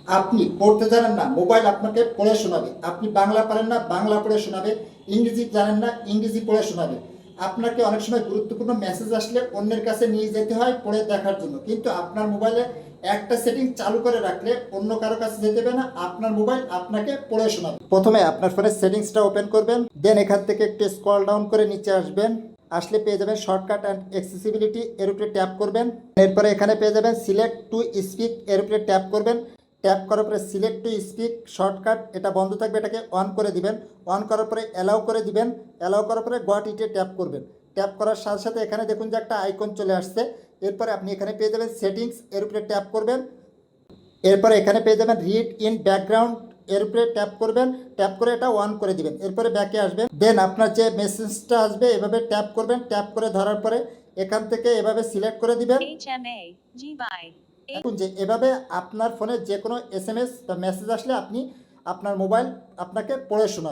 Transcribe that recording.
আপনি পড়তে জানেন না, মোবাইল আপনাকে পড়ে শোনাবে। আপনি বাংলা পারেন না, বাংলা পড়ে শোনাবে। ইংরেজি জানেন না, ইংরেজি পড়ে শোনাবে। আপনাকে অনেক সময় গুরুত্বপূর্ণ মেসেজ আসলে অন্যের কাছে নিয়ে যেতে হয় পড়ে দেখার জন্য, কিন্তু আপনার মোবাইলে একটা সেটিং চালু করে রাখলে অন্য কারো কাছে যেতে হবে না, আপনার মোবাইল আপনাকে পড়ে শোনাবে। প্রথমে আপনার ফোনের সেটিংসটা ওপেন করবেন, দেন এখান থেকে একটু স্ক্রল ডাউন করে নিচে আসবেন। আসলে পেয়ে যাবেন শর্টকাট অ্যান্ড অ্যাক্সেসিবিলিটি, এর উপরে ট্যাপ করবেন। এরপরে এখানে পেয়ে যাবেন সিলেক্ট টু স্পিক, এর উপরে ট্যাপ করবেন। ট্যাপ করার পরে সিলেক্ট টু স্পিক শর্টকাট এটা বন্ধ থাকবে, এটাকে অন করে দিবেন। অন করার পরে অ্যালাউ করে দিবেন। অ্যালাউ করার পরে গট ইটে ট্যাপ করবেন। ট্যাপ করার সাথে সাথে এখানে দেখুন যে একটা আইকন চলে আসছে। এরপরে আপনি এখানে পেয়ে যাবেন সেটিংস, এর উপরে ট্যাপ করবেন। এরপরে এখানে পেয়ে যাবেন রিড ইন ব্যাকগ্রাউন্ড, এর উপরে ট্যাপ করবেন। ট্যাপ করে এটা অন করে দিবেন। এরপরে ব্যাকে আসবেন, দেন আপনার যে মেসেজটা আসবে এভাবে ট্যাপ করবেন। ট্যাপ করে ধরার পরে এখান থেকে এভাবে সিলেক্ট করে দিবেন। দেখুন যে এভাবে আপনার ফোনে যে কোনো এসএমএস বা মেসেজ আসলে আপনি আপনার মোবাইল আপনাকে পড়ে শোনাবে।